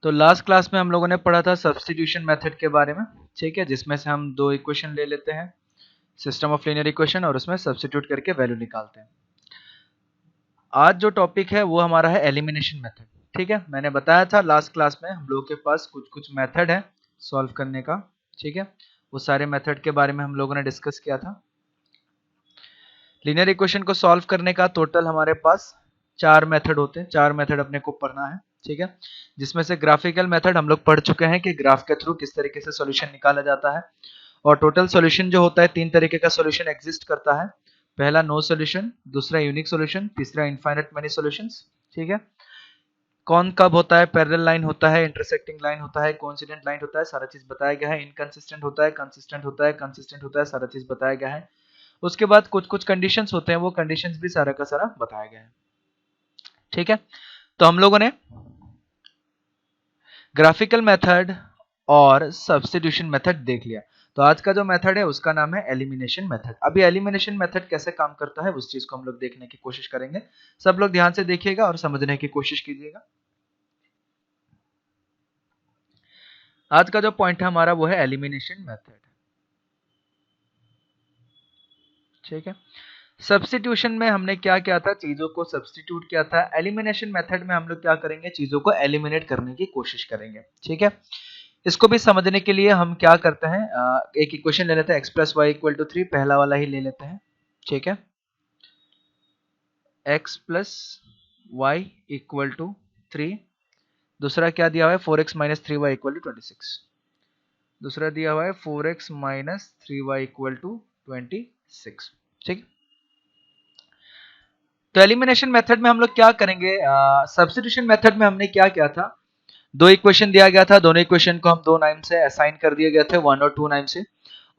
तो last class में हम लोगों ने पढ़ा था सब्स्टिट्यूशन मेथड के बारे में, ठीक है, जिसमें से हम दो इक्वेशन ले लेते हैं, सिस्टम ऑफ लीनियर इक्वेशन, और उसमें सब्स्टिट्यूट करके वैल्यू निकालते हैं। आज जो टॉपिक है वो हमारा है एलिमिनेशन मेथड, ठीक है। मैंने बताया था लास्ट क्लास में हम लोगों के पास कुछ कुछ मेथड है सॉल्व करने का, ठीक है। वो सारे मेथड के बारे में हम लोगों ने डिस्कस किया था। लीनियर इक्वेशन को सॉल्व करने का टोटल हमारे पास 4 मेथड होते हैं, 4 मेथड अपने को पढ़ना है, ठीक है। जिसमें से ग्राफिकल मेथड हम लोग पढ़ चुके हैं कि ग्राफ के थ्रू किस तरीके से सॉल्यूशन निकाला जाता है। और टोटल सॉल्यूशन जो होता है 3 तरीके का सॉल्यूशन एग्जिस्ट करता है। पहला नो सॉल्यूशन, दूसरा यूनिक सॉल्यूशन, तीसरा इनफाइनाइट मेनी सॉल्यूशंस, ठीक है। कौन कब होता है, पैरेलल लाइन होता है, इंटरसेक्टिंग लाइन होता है, कोइंसिडेंट लाइन होता है, सारा चीज बताया गया है। इनकंसिस्टेंट होता है, कंसिस्टेंट होता है, कंसिस्टेंट होता है, सारा चीज बताया गया है। उसके बाद कुछ कुछ कंडीशंस होते हैं, वो कंडीशंस भी सारा का सारा बताया गया है, ठीक है। तो हम लोगों ने ग्राफिकल मेथड और सब्स्टिट्यूशन मेथड देख लिया। तो आज का जो मेथड है उसका नाम है एलिमिनेशन मेथड। अभी एलिमिनेशन मेथड कैसे काम करता है उस चीज को हम लोग देखने की कोशिश करेंगे। सब लोग ध्यान से देखिएगा और समझने की कोशिश कीजिएगा। आज का जो पॉइंट है हमारा वो है एलिमिनेशन मेथड, ठीक है। सब्स्टिट्यूशन में हमने क्या किया था, चीजों को सब्स्टिट्यूट किया था। एलिमिनेशन मेथड में हम लोग क्या करेंगे, चीजों को एलिमिनेट करने की कोशिश करेंगे, ठीक है। इसको भी समझने के लिए हम क्या करते हैं, एक इक्वेशन ले लेते हैं, x plus y equal to 3, पहला वाला ही ले लेते हैं, ठीक है। x plus y equal to 3, दूसरा क्या दिया हुआ है 4x minus 3y equal to 26, दूसरा दिया हुआ है 4x minus 3y equal to 26, ठीक। तो एलिमिनेशन मेथड में हम लोग क्या करेंगे, सब्स्टिट्यूशन मेथड में हमने क्या किया था, दो इक्वेशन दिया गया था, दोनों इक्वेशन को हम दो नाम से असाइन कर दिए गए थे, 1 और 2 नाम से।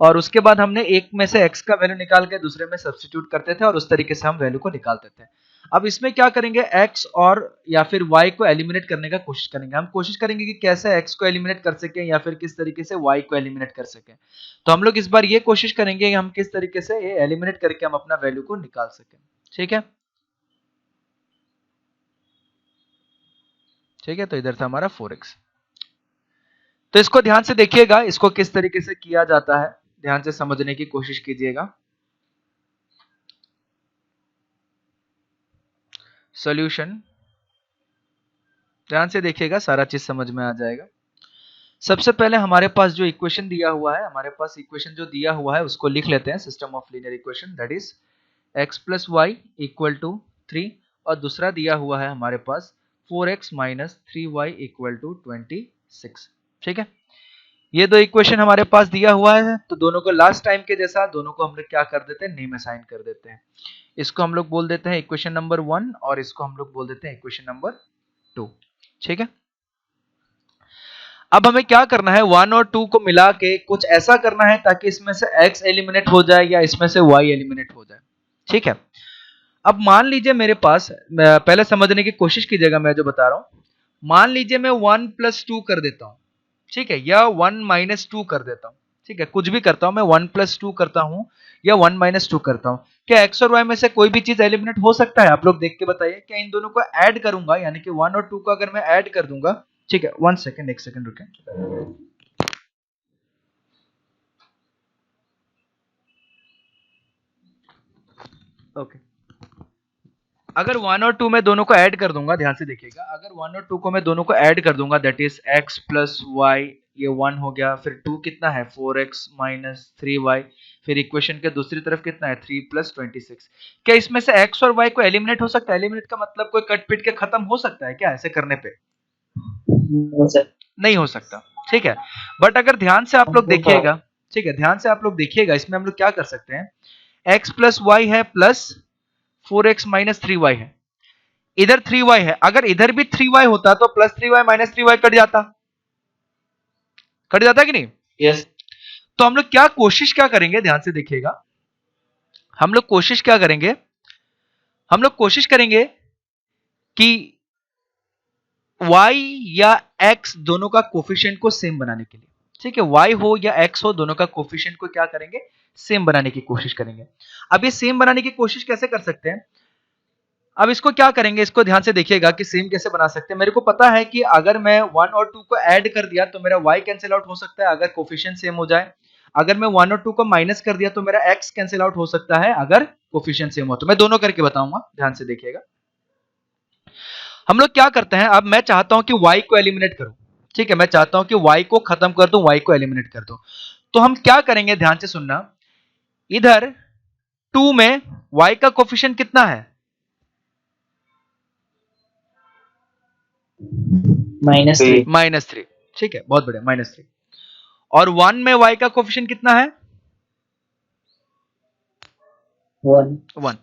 और उसके बाद हमने एक में से x का वैल्यू निकाल के दूसरे में सब्स्टिट्यूट करते थे और उस तरीके से हम वैल्यू को निकालते थे। अब इसमें क्या करेंगे, x और या फिर y को एलिमिनेट करने का कोशिश करेंगे। हम कोशिश करेंगे कि कैसे x को एलिमिनेट कर सके या फिर किस तरीके से y को एलिमिनेट कर सके। तो हम लोग इस बार ये कोशिश करेंगे कि हम किस तरीके से ये एलिमिनेट करके हम अपना वैल्यू को निकाल सके, ठीक है। ठीक है, तो इधर था हमारा 4x। तो इसको ध्यान से देखिएगा, इसको किस तरीके से किया जाता है, ध्यान से समझने की कोशिश कीजिएगा। सॉल्यूशन ध्यान से देखिएगा, सारा चीज समझ में आ जाएगा। सबसे पहले हमारे पास जो इक्वेशन दिया हुआ है, हमारे पास इक्वेशन जो दिया हुआ है उसको लिख लेते हैं, system of linear equation, that is x plus y equal to 3, और दूसरा दिया हुआ है हमारे पास 4x minus 3y equal to 26, ठीक है। ये दो इक्वेशन हमारे पास दिया हुआ है, तो दोनों को लास्ट टाइम के जैसा दोनों को हम लोग क्या कर देते हैं, नेम असाइन कर देते हैं। इसको हम लोग बोल देते हैं इक्वेशन नंबर 1 और इसको हम लोग बोल देते हैं इक्वेशन नंबर 2, ठीक है। अब हमें क्या करना है, 1 और 2 को मिला के कुछ ऐसा करना है ताकि इसमें से x एलिमिनेट हो जाए या इसमें से y एलिमिनेट हो जाए, ठीक है। अब मान लीजिए मेरे पास, पहले समझने की कोशिश कीजिएगा मैं जो बता रहा हूं। मान लीजिए मैं 1 प्लस 2 कर देता हूं, ठीक है, या 1 माइनस 2 कर देता हूं, ठीक है, कुछ भी करता हूं मैं, 1 प्लस 2 करता हूं या 1 माइनस 2 करता हूं। क्या x और y में से कोई भी चीज एलिमिनेट हो सकता है, आप लोग देख के बताइए। क्या इन दोनों को ऐड करूंगा, यानी कि 1 और 2 को अगर मैं ऐड कर दूंगा, ठीक है, 1 सेकंड, 1 सेकंड रुकें। ओके, अगर 1 और 2 में दोनों को ऐड कर दूंगा, ध्यान से देखिएगा, अगर 1 और 2 को मैं दोनों को ऐड कर दूंगा, that is x plus y, ये 1 हो गया, फिर 2 कितना है 4x माइनस 3y, फिर इक्वेशन के दूसरी तरफ कितना है 3 प्लस 26। क्या इसमें से x और y को एलिमिनेट हो सकता है? एलिमिनेट का मतलब कोई कट पिट के खत्म हो सकता है क्या ऐसे करने पे? नहीं हो सकता, ठीक है। बट अगर ध्यान से आप लोग देखिएगा, ठीक है, ध्यान से आप लोग देखिएगा, इसमें हम लोग क्या कर सकते हैं, x प्लस वाई है प्लस 4x माइनस 3y है, इधर 3y है, अगर इधर भी 3y होता तो plus 3y minus 3y cut जाता, कट जाता कि नहीं? यस। तो हम लोग क्या कोशिश क्या करेंगे, ध्यान से देखिएगा, हम लोग कोशिश क्या करेंगे, हम लोग कोशिश करेंगे कि y या x दोनों का कोफिशिएंट को सेम बनाने के लिए, ठीक है, y हो या x हो, दोनों का कोफिशिएंट को क्या करेंगे, सेम बनाने की कोशिश करेंगे। अब ये सेम बनाने की कोशिश कैसे कर सकते हैं, अब इसको क्या करेंगे, इसको ध्यान से देखिएगा कि सेम कैसे बना सकते हैं। मेरे को पता है कि अगर मैं 1 और 2 को ऐड कर दिया तो मेरा y कैंसिल आउट हो सकता है अगर कोफिशिएंट सेम हो जाए। अगर मैं 1 और 2 को माइनस कर दिया तो मेरा x कैंसिल आउट हो सकता है अगर कोफिशिएंट सेम हो। तो मैं दोनों करके बताऊंगा, ध्यान से देखिएगा। हम लोग क्या करते हैं, अब मैं चाहता हूं कि y को एलिमिनेट करूं, ठीक है, मैं चाहता हूं कि y को खत्म कर दूं, y को एलिमिनेट कर दूं। तो हम क्या करेंगे, ध्यान से सुनना, इधर 2 में y का कोफिशिएंट कितना है, -3, ठीक है, बहुत बढ़िया, -3। और 1 में y का कोफिशिएंट कितना है, 1।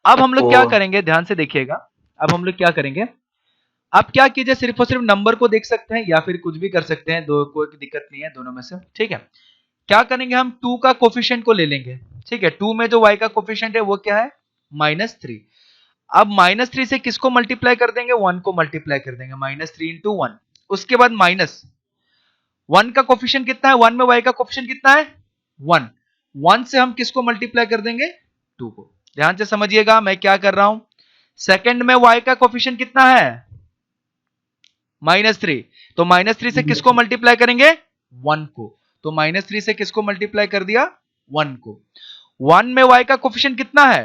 अब हम लोग क्या करेंगे, ध्यान से देखिएगा, अब हम लोग क्या करेंगे, आप क्या कीजिए, सिर्फ और सिर्फ नंबर को देख सकते हैं या फिर कुछ भी कर सकते हैं, दो कोई दिक्कत नहीं है दोनों में से, ठीक है। क्या करेंगे, हम 2 का कोफिशिएंट को ले लेंगे, ठीक है। 2 में जो y का कोफिशिएंट है वो क्या है, -3। अब -3 से किसको मल्टीप्लाई कर देंगे, 1 को मल्टीप्लाई कर देंगे, -3 इंटू 1। उसके बाद -1 का कोफिशिएंट कितना है, 1 में y का कोफिशिएंट कितना है, 1। 1 से हम किसको मल्टीप्लाई कर देंगे, 2 को। ध्यान से समझिएगा मैं क्या कर रहा हूं, सेकंड में y का कोफिशिएंट कितना है, -3। तो -3 से किसको मल्टीप्लाई करेंगे, 1 को। तो -3 से किसको मल्टीप्लाई कर दिया, 1 को। 1 में y का कोफिशिएंट कितना है,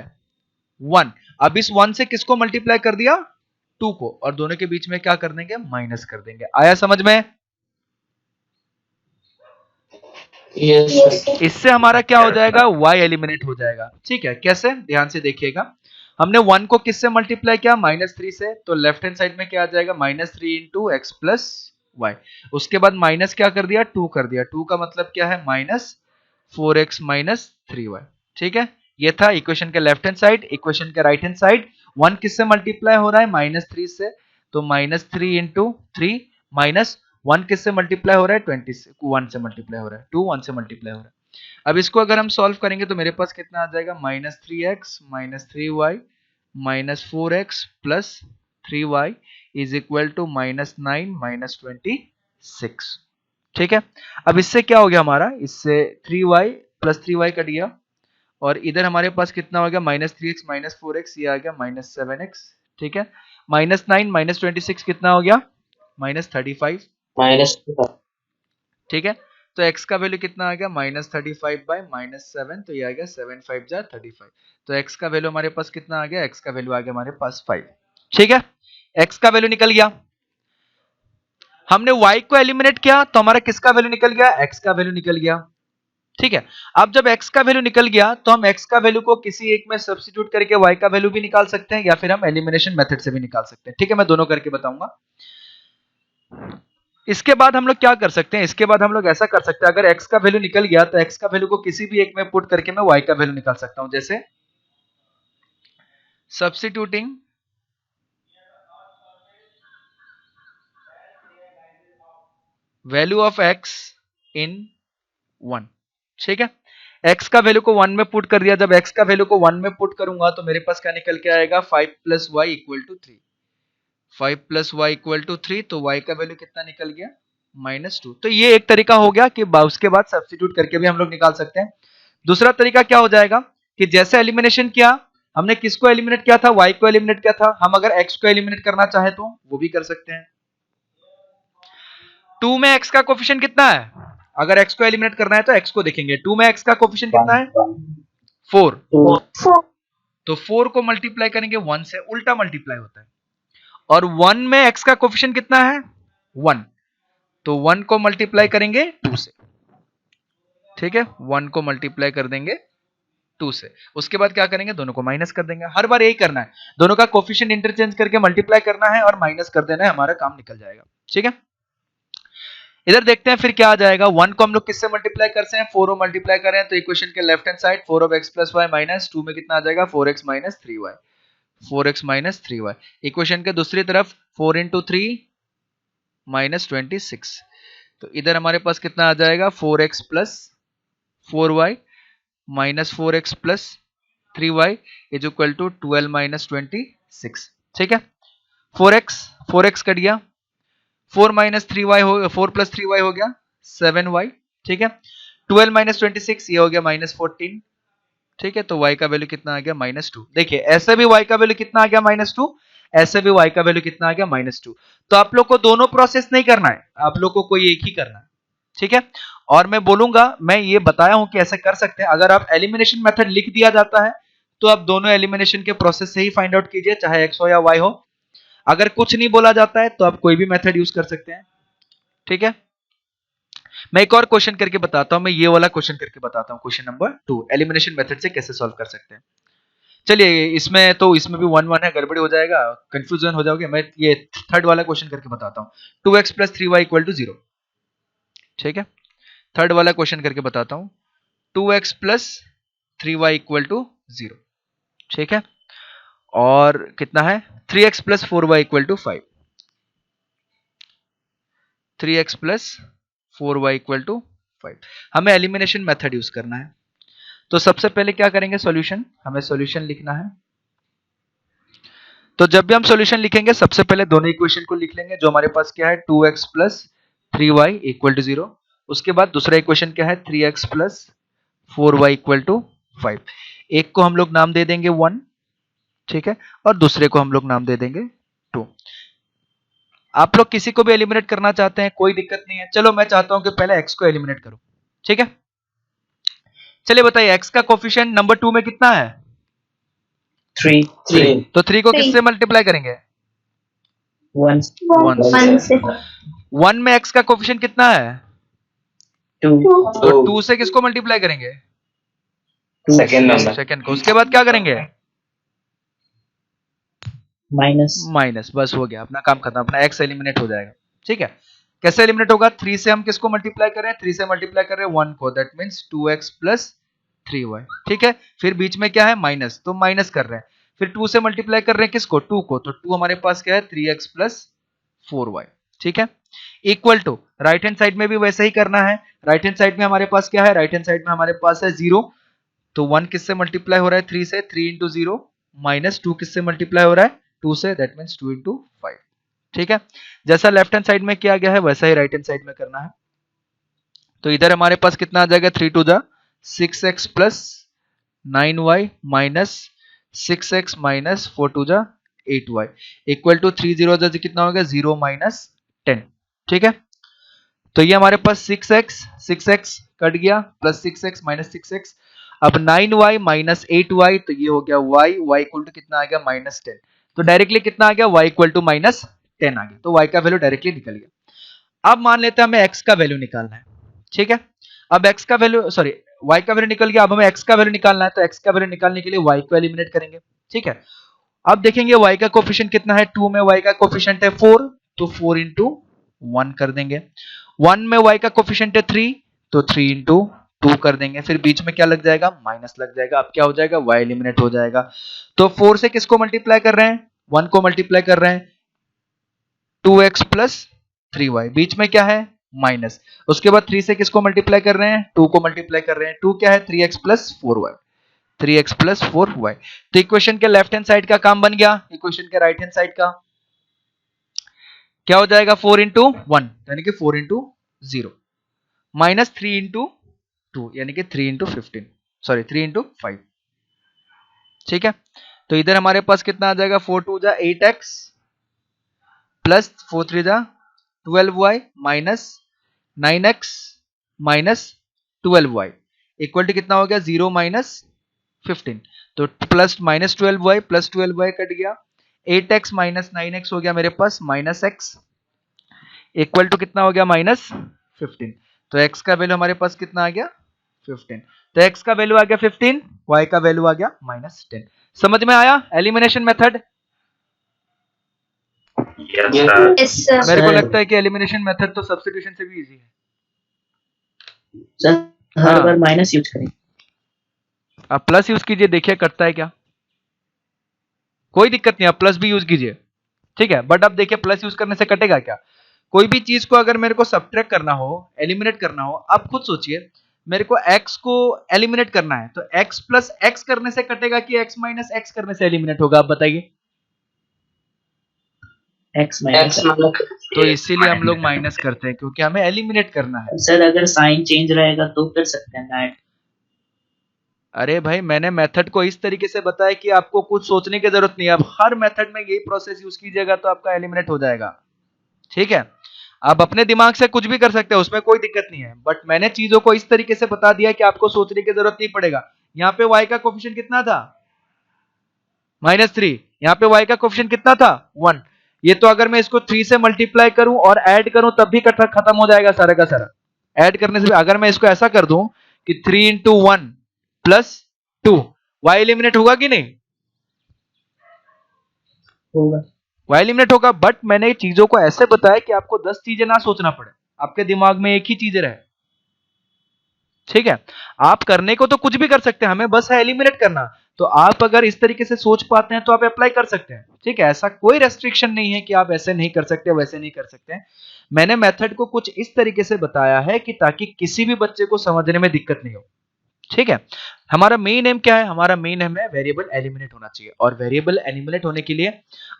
1। अब इस 1 से किसको मल्टीप्लाई कर दिया, 2 को, और दोनों के बीच में क्या कर देंगे, माइनस कर देंगे। आया समझ में, इससे हमारा क्या हो जाएगा, y एलिमिनेट हो जाएगा, ठीक है। कैसे, ध्यान से देखिएगा, हमने 1 को किससे मल्टीप्लाई किया, -3 से, तो लेफ्ट हैंड साइड में क्या आ जाएगा, -3 इंटू एक्स प्लस वाई। उसके बाद माइनस क्या कर दिया, 2 कर दिया, 2 का मतलब क्या है, -4x माइनस 3y, ठीक है। ये था इक्वेशन के लेफ्ट हैंड साइड। इक्वेशन के राइट हैंड साइड 1 किससे मल्टीप्लाई हो रहा है, -3 से, तो -3 इंटू 3, माइनस 1 किससे मल्टीप्लाई हो रहा है, 20 से, 1 से मल्टीप्लाई हो रहा है, 2 1 से मल्टीप्लाई हो रहा है। अब इसको अगर हम सॉल्व करेंगे तो मेरे पास कितना आ जाएगा, -3x minus 3y minus 4x plus 3y is equal to -9 minus 26, ठीक है। अब इससे क्या हो गया हमारा, इससे 3y प्लस 3y कट गया, और इधर हमारे पास कितना हो गया, -3x माइनस 4x, ये आ गया -7x, ठीक है। -9 माइनस 26 कितना हो गया, -35, ठीक है। तो x का वैल्यू कितना आ गया, -35 बाय -7, तो ये आ गया 7 5 जा 35। तो x का वैल्यू हमारे पास कितना आ गया, x का वैल्यू आ गया हमारे पास 5, ठीक है। x का वैल्यू निकल गया। हमने y को एलिमिनेट किया तो हमारा किसका वैल्यू निकल गया, x का वैल्यू निकल गया, ठीक है। अब जब x का वैल्यू निकल गया तो हम x का वैल्यू को किसी एक में सब्स्टिट्यूट करके y का वैल्यू भी निकाल सकते हैं, या फिर हम एलिमिनेशन मेथड से भी निकाल सकते हैं, ठीक है। मैं दोनों करके बताऊंगा। इसके बाद हम लोग क्या कर सकते हैं, इसके बाद हम लोग ऐसा कर सकते हैं, अगर x का वैल्यू निकल गया तो x का वैल्यू को किसी भी एक में पुट करके मैं y का वैल्यू निकाल सकता हूं। जैसे सब्स्टिट्यूटिंग वैल्यू ऑफ x इन 1, ठीक है। x का वैल्यू को 1 में पुट कर दिया, जब x का वैल्यू को 1 में पुट करूंगा तो मेरे पास क्या निकल के आएगा, 5 plus y equal to 3, 5 plus y equal to 3, तो y का वैल्यू कितना निकल गया, -2। तो ये एक तरीका हो गया कि उसके बाद सब्स्टिट्यूट करके भी हम लोग निकाल सकते हैं। दूसरा तरीका क्या हो जाएगा कि जैसे एलिमिनेशन किया, हमने किसको एलिमिनेट किया था, y को एलिमिनेट किया था, हम अगर x को एलिमिनेट करना चाहे तो वो भी कर सकते हैं। 2 में x का कोफिशिएंट कितना है, अगर x को एलिमिनेट करना है तो x को देखेंगे, 2 में x का कोफिशिएंट कितना है, 4, तो 4 को मल्टीप्लाई करेंगे 1 से, उल्टा मल्टीप्लाई होता है। और 1 में x का कोफिशिएंट कितना है, 1, तो 1 को मल्टीप्लाई करेंगे 2 से, ठीक है। 1 को मल्टीप्लाई कर देंगे 2 से, उसके बाद क्या करेंगे, दोनों को माइनस कर देंगे। हर बार यही करना है, दोनों का कोफिशिएंट इंटरचेंज करके मल्टीप्लाई करना है और माइनस कर देना है, हमारा काम निकल जाएगा, ठीक है। इधर देखते हैं फिर क्या आ जाएगा। 1 को हम लोग किससे मल्टीप्लाई करते हैं, 4 मल्टीप्लाई कर रहे हैं, तो इक्वेशन के left hand side 4 of x plus y minus 2 में कितना आ जाएगा, 4x minus 3y, 4x minus 3y। Equation के दूसरी तरफ 4 इंटू 3 माइनस 26, तो इधर हमारे पास कितना आ जाएगा, 4x plus 4y minus 4x plus 3y is equal to 12 minus 26, ठीक है। 4x कट गया, 4 माइनस 3y हो, 4 प्लस 3y हो गया 7y, ठीक है। 12 माइनस 26 ये हो गया -14, ठीक है, तो y का वैल्यू कितना आ गया -2। देखिए ऐसे भी y का वैल्यू कितना आ गया -2, ऐसे भी y का वैल्यू कितना आ गया -2। तो आप लोग को दोनों प्रोसेस नहीं करना है, आप लोग को कोई एक ही करना है, ठीक है। और मैं बोलूंगा, मैं ये बताया हूं कि ऐसे कर सकते हैं। अगर आप एलिमिनेशन मेथड लिख दिया जाता है तो आप दोनों एलिमिनेशन के प्रोसेस से ही फाइंड आउट कीजिए, चाहे x हो या y हो। अगर कुछ नहीं बोला जाता है तो आप कोई भी मेथड यूज कर सकते हैं, ठीक है। मैं एक और क्वेश्चन करके बताता हूं, मैं ये वाला क्वेश्चन करके बताता हूं, क्वेश्चन नंबर 2, एलिमिनेशन मेथड से कैसे सॉल्व कर सकते हैं। चलिए इसमें भी 1 1 है, गड़बड़ी हो जाएगा, कंफ्यूजन हो जाओगे। मैं ये थर्ड वाला क्वेश्चन करके बताता हूं, 2x + 3y = 0, ठीक है। थर्ड वाला क्वेश्चन करके बताता हूं, 2x + 3y = 0, ठीक है। और कितना है, 3x + 4y = 5, 3x + 4y = 5। हमें एलिमिनेशन मेथड यूज करना है। तो सबसे पहले क्या करेंगे, सॉल्यूशन, हमें सॉल्यूशन लिखना है। तो जब भी हम सॉल्यूशन लिखेंगे सबसे पहले दोनों इक्वेशन को लिख लेंगे। जो हमारे पास क्या है, 2x + 3y = 0। उसके बाद दूसरा इक्वेशन क्या है, 3x + 4y = 5। एक को हम लोग नाम दे देंगे 1, ठीक है, और दूसरे को हम लोग नाम दे देंगे 2। आप लोग किसी को भी एलिमिनेट करना चाहते हैं, कोई दिक्कत नहीं है। चलो मैं चाहता हूं कि पहले x को एलिमिनेट करूं, ठीक है। चलिए बताइए x का कोफिशिएंट नंबर 2 में कितना है, 3। तो 3 को किससे मल्टीप्लाई करेंगे, 1 से। 1 में x का कोफिशिएंट कितना है, 2। तो 2 से किसको मल्टीप्लाई करेंगे, सेकंड को। उसके बाद क्या करेंगे, माइनस, बस हो गया, अपना काम खत्म, अपना x एलिमिनेट हो जाएगा, ठीक है। कैसे एलिमिनेट होगा, 3 से हम किसको मल्टीप्लाई कर रहे हैं, 3 से मल्टीप्लाई कर रहे हैं 1 को, दैट मींस 2x + 3y, ठीक है। फिर बीच में क्या है, माइनस, तो माइनस कर रहे हैं। फिर 2 से मल्टीप्लाई कर रहे हैं किसको, 2 को, तो 2 हमारे पास क्या है, 3x + 4y, ठीक है। Equal to right hand side में भी वैसे ही करना है। राइट हैंड साइड में हमारे पास क्या है, राइट हैंड साइड में हमारे पास है 0। तो 1 किससे मल्टीप्लाई हो रहा है, 3 से, 3 × 0, माइनस 2 किससे मल्टीप्लाई हो रहा है, 2 से, दैट मींस 2 × 5, ठीक है। जैसा लेफ्ट हैंड साइड में किया गया है वैसा ही राइट हैंड साइड में करना है। तो इधर हमारे पास कितना आ जाएगा, 3 × 2 = 6x + 9y minus 6x minus 4 × 2 = 8y equal to 3 0 ज़ा कितना होगा, 0 - 10, ठीक है। तो ये हमारे पास 6x कट गया, प्लस 6x माइनस 6x। अब 9y माइनस 8y, तो ये हो गया y इक्वल टू कितना आ गया, -10। तो डायरेक्टली कितना आ गया, y इक्वल टू -10 आ गया। तो y का वैल्यू डायरेक्टली निकल गया। अब मान लेते हैं हमें x का वैल्यू निकालना है, ठीक है। अब x का वैल्यू, सॉरी, y का वैल्यू निकल गया। अब हमें x का वैल्यू निकालना है, तो x का वैल्यू निकालने के लिए y को एलिमिनेट करेंगे, ठीक है। अब देखेंगे y का कोफिशिएंट कितना है, 2 में y का कोफिशिएंट है 4, तो 4 × 1 कर देंगे। 1 में y का कोफिशिएंट है 3, तो 3 × 2 कर देंगे। फिर बीच में क्या लग जाएगा, माइनस लग जाएगा। अब क्या हो जाएगा, y एलिमिनेट हो जाएगा। तो 4 से किसको मल्टीप्लाई कर रहे हैं, 1 को मल्टीप्लाई कर रहे हैं, 2x + 3y, बीच में क्या है, माइनस। उसके बाद 3 से किसको मल्टीप्लाई कर रहे हैं, 2 को मल्टीप्लाई कर रहे हैं। 2 क्या है, 3x + 4y, 3x + 4y। तो इक्वेशन के लेफ्ट हैंड साइड का काम बन गया। इक्वेशन के राइट हैंड साइड का क्या हो जाएगा, 4 × 1 यानी कि 4 × 0 माइनस 3 × 2 यानी कि 3 × 15, सॉरी 3 × 5, ठीक है। तो इधर हमारे पास कितना आ जाएगा, 4 × 2 = 8x प्लस 4 × 3 = 12y minus 9x minus 12y equal to कितना हो गया, 0 - 15। तो plus -12y plus 12y cut गया, 8x माइनस 9x हो गया मेरे पास -x इक्वल टू कितना हो गया, -15। तो x का वैल्यू हमारे पास कितना आ गया, 15। तो x का वैल्यू आ गया 15, y का वैल्यू आ गया -10। समझ में आया एलिमिनेशन मेथड? Yes, sir. मेरे को लगता है कि एलिमिनेशन मेथड तो सब्स्टिट्यूशन से भी इजी है। सर हर बार माइनस यूज करें, आप प्लस यूज कीजिए, देखिए करता है क्या। कोई दिक्कत नहीं, आप प्लस भी यूज कीजिए, ठीक है। बट अब देखिए प्लस यूज करने से कटेगा क्या, कोई भी चीज को अगर मेरे को सब्ट्रैक्ट करना हो, एलिमिनेट करना हो, आप खुद सोचिए, मेरे को x को एलिमिनेट करना है, तो x + x करने से कटेगा कि x - x करने से एलिमिनेट होगा, आप बताइए। x minus. तो इसीलिए हम लोग माइनस करते हैं, क्योंकि हमें एलिमिनेट करना है। सर अगर साइन चेंज रहेगा तो कर सकते हैं ना ऐड। अरे भाई मैंने मेथड को इस तरीके से बताया कि आपको कुछ सोचने की जरूरत नहीं है। अब हर मेथड में यही प्रोसेस यूज कीजिएगा तो आपका एलिमिनेट हो जाएगा। ठीक है, आप अपने दिमाग से कुछ भी कर सकते हैं, उसमें कोई दिक्कत नहीं है, बट मैंने चीजों को इस तरीके से बता दिया कि आपको सोचने की जरूरत नहीं पड़ेगा। यहाँ पे y का कोफिशिएंट कितना था? -3। यहाँ पे y का कोफिशिएंट कितना था? 1। ये तो अगर मैं इसको 3 से मल्टीप्लाई करूं और ऐड करूं तब भी खत्म हो जाएगा सारा का सारा। ऐड करने से भी अगर मैं इसको ऐसा कर दूं कि 3 इंटू 1 प्लस 2, y एलिमिनेट होगा कि नहीं? होगा। y एलिमिनेट होगा, बट मैंने चीजों को ऐसे बताया कि आपको 10 चीजें ना सोचना पड़े, आपके दिमाग में एक ही चीज रहे। ठीक है, आप करने को तो कुछ भी कर सकते हैं, हमें बस है एलिमिनेट करना। तो आप अगर इस तरीके से सोच पाते हैं तो आप अप्लाई कर सकते हैं। ठीक है, ऐसा कोई रेस्ट्रिक्शन नहीं है कि आप ऐसे नहीं कर सकते वैसे नहीं कर सकते। मैंने मेथड को कुछ इस तरीके से बताया है कि ताकि किसी भी बच्चे को समझने में दिक्कत नहीं हो। ठीक है, हमारा मेन एम क्या है? हमारा मेन एम है वेरिएबल एलिमिनेट होना चाहिए, और वेरिएबल एलिमिनेट होने के लिए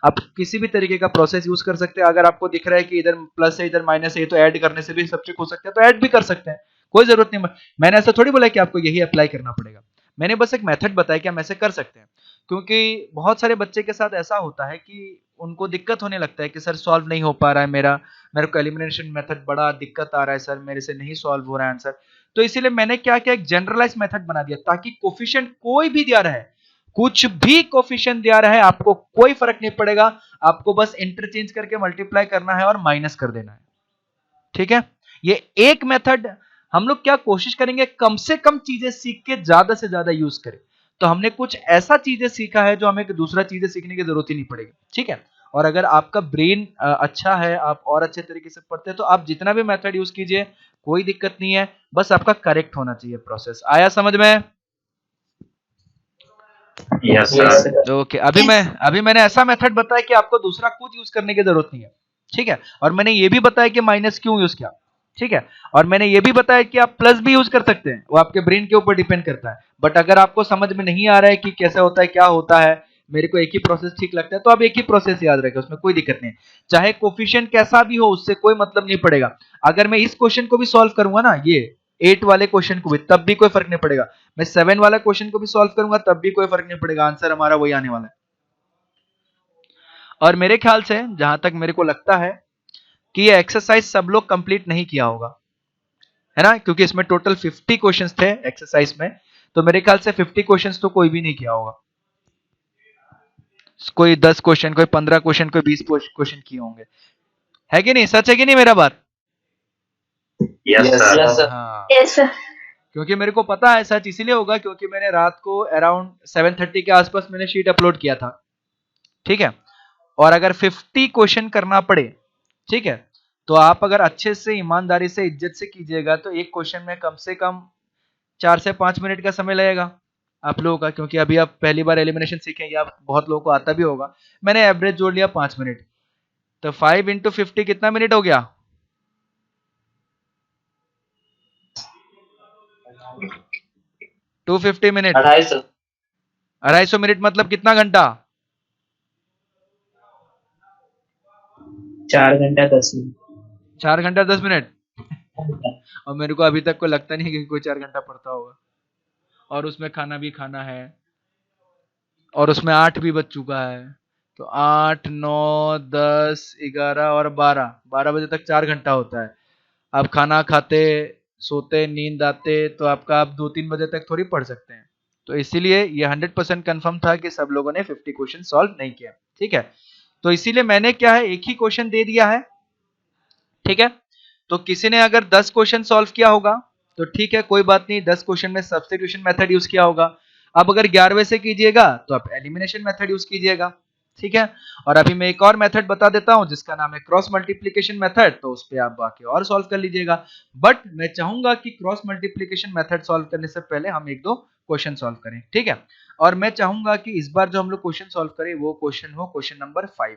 आप किसी भी तरीके का प्रोसेस यूज कर सकते हैं। अगर आपको दिख रहा है कि इधर प्लस है इधर माइनस है तो ऐड करने से भी सब्जेक्ट हो सकता है, तो ऐड भी कर सकते हैं, कोई जरूरत नहीं। मैंने ऐसा थोड़ी बोला कि आपको यही अप्लाई करना पड़ेगा, मैंने बस एक मेथड बताया कि हम ऐसे कर सकते हैं। क्योंकि बहुत सारे बच्चे के साथ ऐसा होता है कि उनको दिक्कत होने लगता है कि सर सॉल्व नहीं हो पा रहा है मेरे को एलिमिनेशन मेथड बड़ा दिक्कत आ रहा है सर, मेरे से नहीं सॉल्व हो रहा है आंसर। तो इसीलिए मैंने क्या किया, एक जनरलाइज मेथड बना दिया ताकि कोफिशिएंट कोई भी दिया रहे, कुछ भी कोफिशिएंट दिया रहे, आपको कोई फर्क नहीं पड़ेगा, आपको बस इंटरचेंज करके मल्टीप्लाई करना है और माइनस कर देना है। ठीक है, ये एक मेथड हम लोग क्या कोशिश करेंगे, कम से कम चीजें सीख के ज्यादा से ज्यादा यूज करें। तो हमने कुछ ऐसा चीजें सीखा है जो हमें दूसरा चीजें सीखने की जरूरत ही नहीं पड़ेगी। ठीक है, और अगर आपका ब्रेन अच्छा है, आप और अच्छे तरीके से पढ़ते हैं, तो आप जितना भी मेथड यूज कीजिए कोई दिक्कत नहीं है, बस आपका करेक्ट होना चाहिए प्रोसेस। आया समझ में? Yes, sir. ओके, अभी मैंने ऐसा मेथड बताया कि आपको दूसरा कुछ यूज करने की जरूरत नहीं है। ठीक है, और मैंने ये भी बताया कि माइनस क्यों यूज किया। ठीक है, और मैंने ये भी बताया कि आप प्लस भी यूज कर सकते हैं, वो आपके ब्रेन के ऊपर डिपेंड करता है। बट अगर आपको समझ में नहीं आ रहा है कि कैसे होता है क्या होता है, मेरे को एक ही प्रोसेस ठीक लगता है, तो आप एक ही प्रोसेस याद रखें, उसमें कोई दिक्कत नहीं है। चाहे कोफिशिएंट कैसा भी हो उससे कोई मतलब नहीं पड़ेगा। अगर मैं इस क्वेश्चन को भी सॉल्व करूंगा ना, ये 8 वाले क्वेश्चन को भी, तब भी कोई फर्क नहीं पड़ेगा। मैं 7 वाला क्वेश्चन को भी सॉल्व करूंगा तब भी कोई फर्क नहीं पड़ेगा, आंसर हमारा वही आने वाला है। और मेरे ख्याल से जहां तक मेरे को लगता है कि ये एक्सरसाइज सब लोग कंप्लीट नहीं किया होगा, है ना, क्योंकि इसमें टोटल 50 क्वेश्चंस थे एक्सरसाइज में, तो मेरे ख्याल से 50 क्वेश्चंस तो कोई भी नहीं किया होगा। कोई 10 क्वेश्चन, कोई 15 क्वेश्चन, कोई 20 क्वेश्चन किए होंगे, है कि नहीं? सच है कि नहीं मेरा बात? Yes, sir. हाँ, Yes, sir. क्योंकि मेरे को पता है सच इसीलिए होगा क्योंकि मैंने रात को अराउंड 7:30 के आसपास मैंने शीट अपलोड किया था। ठीक है, और अगर 50 क्वेश्चन करना पड़े, ठीक है, तो आप अगर अच्छे से ईमानदारी से इज्जत से कीजिएगा तो एक क्वेश्चन में कम से कम 4 से 5 मिनट का समय लगेगा आप लोगों का, क्योंकि अभी आप पहली बार एलिमिनेशन सीखेंगे, आप बहुत लोगों को आता भी होगा। मैंने एवरेज जोड़ लिया 5 मिनट, तो 5 इंटू 50 कितना मिनट हो गया? 250 मिनट, 250 मिनट मतलब कितना घंटा? 4 घंटा 10 मिनट। 4 घंटा 10 मिनट। और मेरे को अभी तक को लगता नहीं कि कोई 4 घंटा पढ़ता होगा, और उसमें खाना भी खाना है, और उसमें 8 भी बज चुका है, तो 8 9 10 11 और 12 बजे तक 4 घंटा होता है। आप खाना खाते, सोते, नींद आते, तो आपका आप 2-3 बजे तक थोड़ी पढ़ सकते हैं। तो इसीलिए ये 100% कंफर्म था कि सब लोगों ने 50 क्वेश्चन सॉल्व नहीं किया। ठीक है, तो इसीलिए मैंने क्या है, एक ही क्वेश्चन दे दिया है। ठीक है, तो किसी ने अगर 10 क्वेश्चन सॉल्व किया होगा तो ठीक है, कोई बात नहीं, 10 क्वेश्चन में सब्स्टिट्यूशन मेथड यूज किया होगा। अब अगर 11वें से कीजिएगा तो आप एलिमिनेशन मेथड यूज कीजिएगा। ठीक है, और अभी मैं एक और मेथड बता देता हूं जिसका नाम है क्रॉस मल्टीप्लिकेशन मेथड, तो उस पे आप बाकी और सॉल्व कर लीजिएगा। बट मैं चाहूंगा कि क्रॉस मल्टीप्लिकेशन मेथड सॉल्व करने से पहले हम एक दो क्वेश्चन सॉल्व करें। ठीक है, और मैं चाहूंगा कि इस बार जो हम लोग क्वेश्चन सॉल्व करें वो क्वेश्चन हो क्वेश्चन नंबर 5।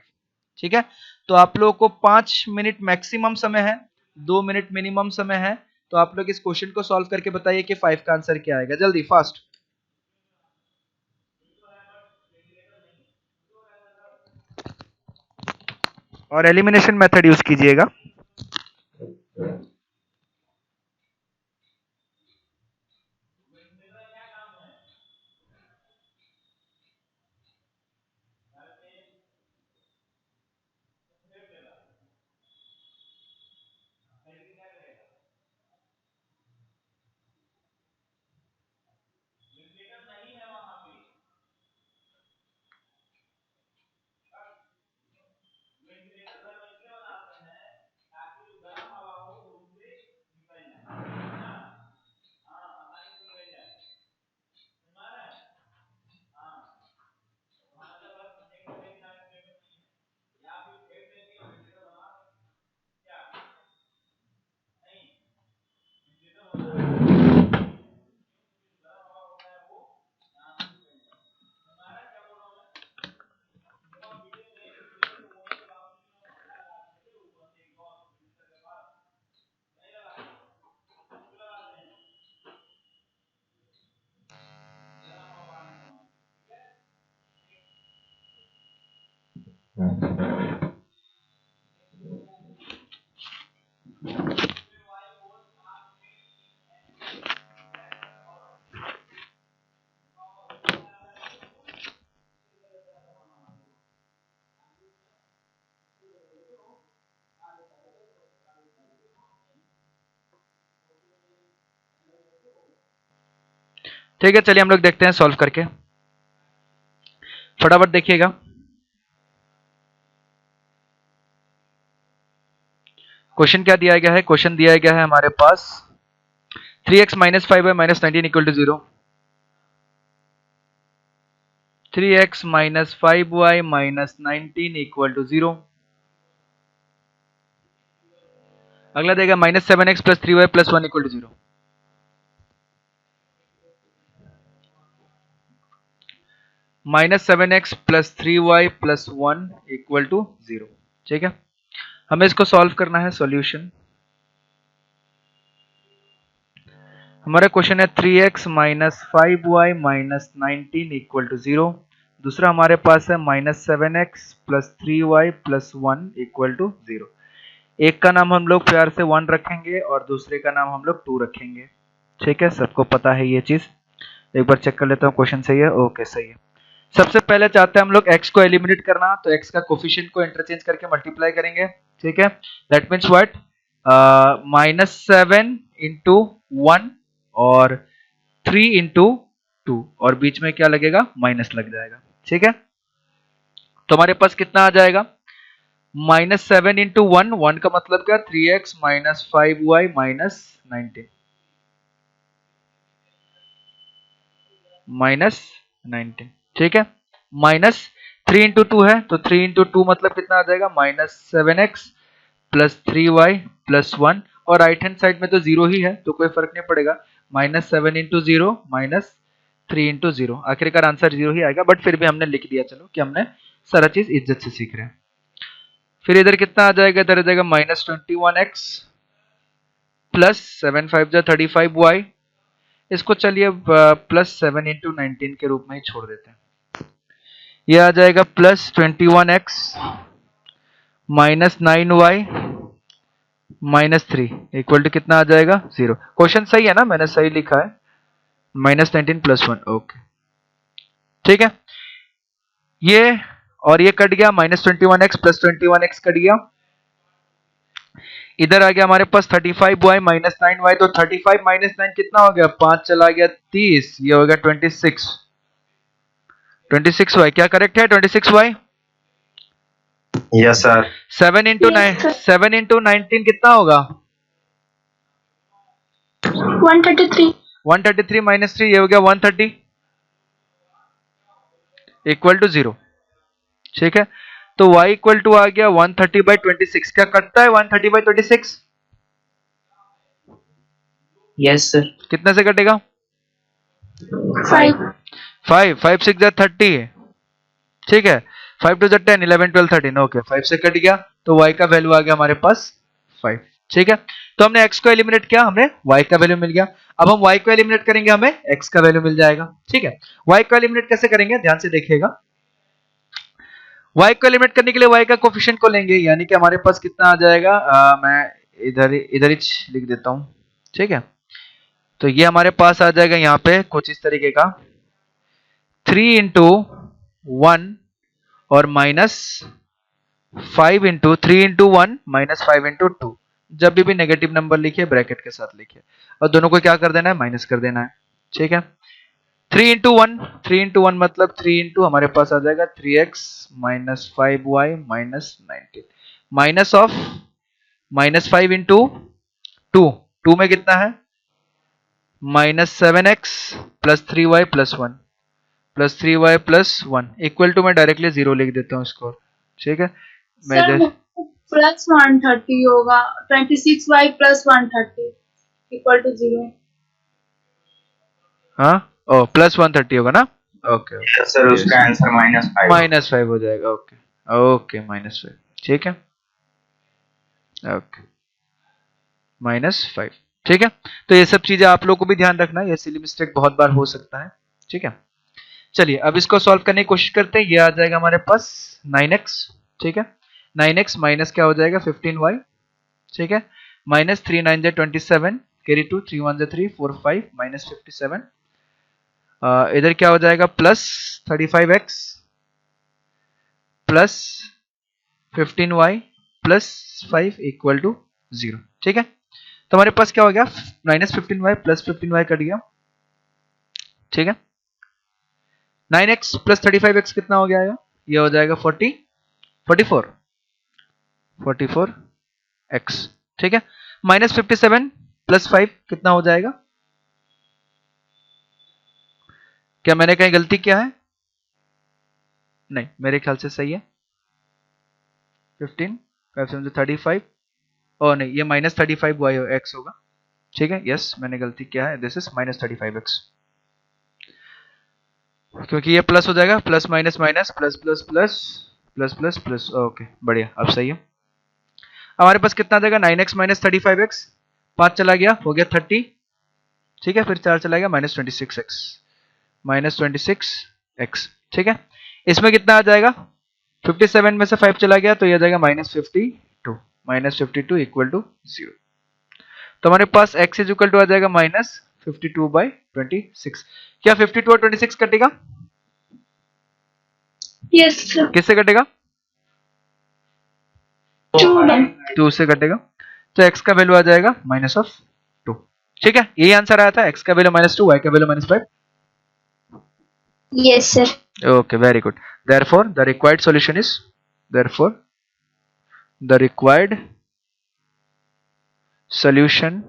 ठीक है, तो आप लोगों को 5 मिनट मैक्सिमम समय है, 2 मिनट मिनिमम समय है, तो आप लोग इस क्वेश्चन को सॉल्व करके बताइए कि 5 का आंसर क्या आएगा, जल्दी फास्ट। और एलिमिनेशन मेथड यूज कीजिएगा। ठीक है, चलिए हम लोग देखते हैं सॉल्व करके, फटाफट देखिएगा। क्वेश्चन क्या दिया गया है? क्वेश्चन दिया गया है हमारे पास 3x minus 5y minus 19 equal to 0। 3x minus 5y minus 19 equal to 0। अगला देगा minus 7x plus 3y plus 1 equal to 0। Minus 7x plus 3y plus 1 equal to 0। ठीक है, हमें इसको सॉल्व करना है। सॉल्यूशन हमारा क्वेश्चन है 3x minus 5y minus 19 equal to 0। दूसरा हमारे पास है minus 7x plus 3y plus 1 equal to 0। एक का नाम हम लोग प्यार से 1 रखेंगे और दूसरे का नाम हम लोग 2 रखेंगे। ठीक है, सबको पता है ये चीज। एक बार चेक कर लेता हूँ क्वेश्चन सही है। ओके, सही है। सबसे पहले चाहते हैं हम लोग x को एलिमिनेट करना, तो x का कोफिशिएंट को इंटरचेंज करके मल्टीप्लाई करेंगे। ठीक है, that means what, minus 7 into 1 और 3 इंटू 2 और बीच में क्या लगेगा? माइनस लग जाएगा। ठीक है, तो हमारे पास कितना आ जाएगा? माइनस 7 इंटू 1, 1 का मतलब क्या? 3x minus 5y minus 19 minus 19। ठीक है, माइनस 3 इंटू 2 है, तो 3 इंटू 2 मतलब कितना आ जाएगा? Minus 7x plus 3y plus 1 और राइट हैंड साइड में तो 0 ही है, तो कोई फर्क नहीं पड़ेगा। माइनस 7 इंटू 0 माइनस 3 इंटू 0, आखिरकार आंसर 0 ही आएगा, बट फिर भी हमने लिख दिया। चलो कि हमने सारा चीज इज्जत से सीख रहे हैं। फिर इधर कितना आ जाएगा? इधर आ जाएगा माइनस 21x प्लस 7 5 35y। इसको चलिए प्लस 7 इंटू 19 के रूप में ही छोड़ देते हैं। ये आ जाएगा plus 21x minus 9y minus 3 equal to कितना आ जाएगा? 0। क्वेश्चन सही है ना? मैंने सही लिखा है, माइनस 19 प्लस 1। ओके, ठीक है, ये और ये कट गया, minus 21x plus 21x cut गया। इधर आ गया हमारे पास 35y माइनस 9y, तो 35 माइनस 9 कितना हो गया? 5 चला गया 30, ये हो गया 26। 26y क्या करेक्ट है? 26y। Yes sir. 7 इंटू 19 कितना होगा? 133। 133 माइनस 3, ये हो गया 130 इक्वल टू 0। ठीक है, तो y इक्वल टू आ गया 130 बाई 26। क्या कटता है 130 बाई 26? Yes sir. कितने से कटेगा? 5। 5 6 30 है। ठीक है, 5 2 10 11 12 13। ओके, 5 से कट गया, तो y का वैल्यू आ गया हमारे पास 5। ठीक है, तो हमने x को एलिमिनेट किया, हमें y का वैल्यू मिल गया। अब हम y को एलिमिनेट करेंगे, हमें x का वैल्यू मिल जाएगा। ठीक है, y को एलिमिनेट कैसे करेंगे? ध्यान से देखिएगा। y को एलिमिनेट करने के लिए y का कोफिशिएंट को लेंगे, यानी कि हमारे पास कितना आ जाएगा? मैं इधर ही लिख देता हूं। ठीक है, तो ये हमारे पास आ जाएगा यहाँ पे कुछ इस तरीके का 3 इंटू 1 और minus 5 into 3 into 1 minus 5 into 2। जब भी नेगेटिव नंबर लिखिए ब्रैकेट के साथ लिखिए और दोनों को क्या कर देना है? माइनस कर देना है। ठीक है, 3 इंटू 1 मतलब 3 इंटू हमारे पास आ जाएगा 3x minus 5y minus 19 minus of minus 5 into 2 में कितना है? Minus 7x plus 3y plus 1 plus 3y plus 1 equal to मैं डायरेक्टली 0 लिख देता हूँ स्कोर। ठीक है, मैं प्लस 130 होगा, 26y प्लस 130 इक्वल टू 0। हाँ, ओ प्लस 130 होगा ना? ओके सर, उसका आंसर माइनस 5 हो जाएगा। Okay okay, minus 5। ठीक है, ओके माइनस 5। ठीक है, तो ये सब चीजें आप लोग को भी ध्यान रखना है, ये सिली मिस्टेक बहुत बार हो सकता है। ठीक है, चलिए अब इसको सॉल्व करने की कोशिश करते हैं। ये आ जाएगा हमारे पास 9x ठीक है। 9x माइनस क्या हो जाएगा 15y, ठीक है, माइनस 3 9 जा 27, कैरी 2, 3 1 जा 3, 4 5 माइनस 57, इधर क्या हो जाएगा plus 35x plus 15y plus 5 equal to 0, ठीक है। तो हमारे पास क्या हो गया minus 15y plus 15y cut गया, ठीक है। 9x प्लस 35x कितना हो गया, ये हो जाएगा 44x, ठीक है। माइनस 57 प्लस 5 कितना हो जाएगा, क्या मैंने कहीं गलती किया है? नहीं, मेरे ख्याल से सही है। 15 5 7 35, ओ नहीं, ये माइनस 35y x होगा, ठीक है। यस, मैंने गलती किया है, दिस इज माइनस 35x, क्योंकि ये प्लस हो जाएगा, plus minus minus plus plus plus plus plus plus, okay बढ़िया, अब सही है। हमारे पास कितना आ जाएगा 9x माइनस 35x, 5 चला गया हो गया 30, ठीक है, फिर 4 चला गया माइनस 26x, माइनस 26x, ठीक है। इसमें कितना आ जाएगा 57 में से 5 चला गया तो ये आ जाएगा माइनस 52, माइनस 52 इक्वल टू 0। तो हमारे पास x इज इक्वल टू आ जाएगा माइनस 52/26। क्या 52 और 26 कटेगा? Yes sir. किससे कटेगा? 2 से कटेगा, तो x का वैल्यू आ जाएगा माइनस ऑफ 2, ठीक है। यही आंसर आया था, x का वैल्यू माइनस 2, y का value minus 5। Yes sir. Okay, very good. Therefore, the required solution is, therefore, the required solution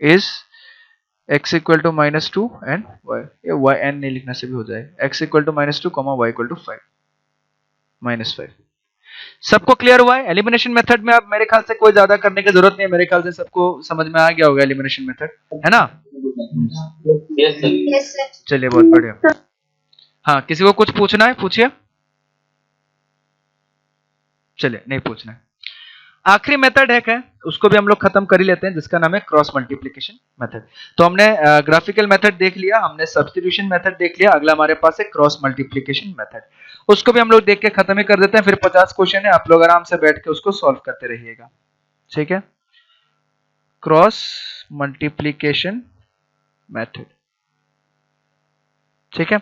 is x equal to minus 2 and y, ये y n नहीं लिखने से भी हो जाएगा, x equal to minus 2, y equal to 5, minus 5। सबको clear हुआ है? एलिमिनेशन मेथड में अब मेरे ख्याल से कोई ज्यादा करने की जरूरत नहीं है, मेरे ख्याल से सबको समझ में आ गया होगा एलिमिनेशन मेथड, है ना? Yes sir. चलिए, बहुत बढ़िया। हाँ, किसी को कुछ पूछना है पूछिए। चलिए, नहीं पूछना है। आखिरी मेथड है उसको भी हम लोग खत्म कर ही लेते हैं, जिसका नाम है क्रॉस मल्टीप्लिकेशन मेथड। तो हमने ग्राफिकल मेथड देख लिया, हमने सब्स्टिट्यूशन मेथड देख लिया, अगला हमारे पास है क्रॉस मल्टीप्लिकेशन मेथड। उसको भी हम लोग देख के खत्म ही कर देते हैं, फिर 50 क्वेश्चन है, आप लोग आराम से बैठ के उसको सॉल्व करते रहिएगा, ठीक है। क्रॉस मल्टीप्लिकेशन मेथड, ठीक है।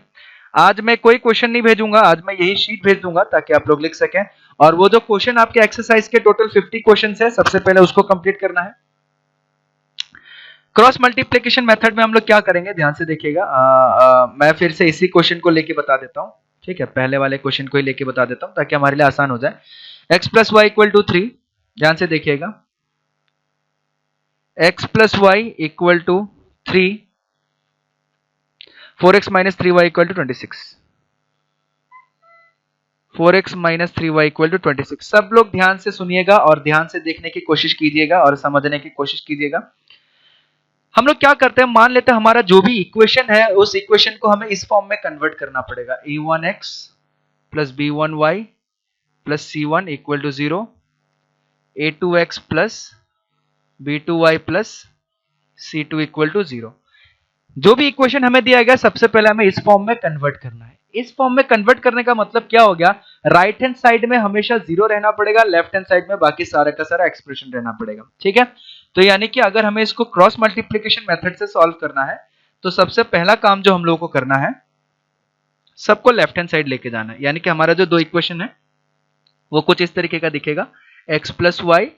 आज मैं कोई क्वेश्चन नहीं भेजूंगा, आज मैं यही शीट भेज दूंगा ताकि आप लोग लिख सकें। और वो जो क्वेश्चन आपके एक्सरसाइज के टोटल 50 क्वेश्चन है, सबसे पहले उसको कंप्लीट करना है। क्रॉस मल्टीप्लिकेशन मेथड में हम लोग क्या करेंगे, ध्यान से देखिएगा। मैं फिर से इसी क्वेश्चन को लेके बता देता हूँ, ठीक है, पहले वाले क्वेश्चन को ही लेके बता देता हूँ ताकि हमारे लिए आसान हो जाए। x plus y equal to 3, ध्यान से देखिएगा, x plus y equal to 3, 4x minus 3y equal to 26, 4x minus 3y equal to 26। सब लोग ध्यान से सुनिएगा और ध्यान से देखने की कोशिश कीजिएगा और समझने की कोशिश कीजिएगा। हम लोग क्या करते हैं, मान लेते हैं हमारा जो भी इक्वेशन है उस इक्वेशन को हमें इस फॉर्म में कन्वर्ट करना पड़ेगा। a1x plus b1y plus c1 equal to 0, a2x plus b2y plus c2 equal to 0। जो भी इक्वेशन हमें दिया गया सबसे पहले हमें इस फॉर्म में कन्वर्ट करना है। इस फॉर्म में कन्वर्ट करने का मतलब क्या हो गया, राइट हैंड साइड में हमेशा 0 रहना पड़ेगा, लेफ्ट हैंड साइड में बाकी सारा का सारा एक्सप्रेशन रहना पड़ेगा, ठीक है। तो यानी कि अगर हमें इसको क्रॉस मल्टीप्लिकेशन मेथड से सॉल्व करना है तो सबसे पहला काम जो हम लोगों को करना है, सबको लेफ्ट हैंड साइड लेके जाना है। यानी कि हमारा जो दो इक्वेशन है वो कुछ इस तरीके का दिखेगा, x plus y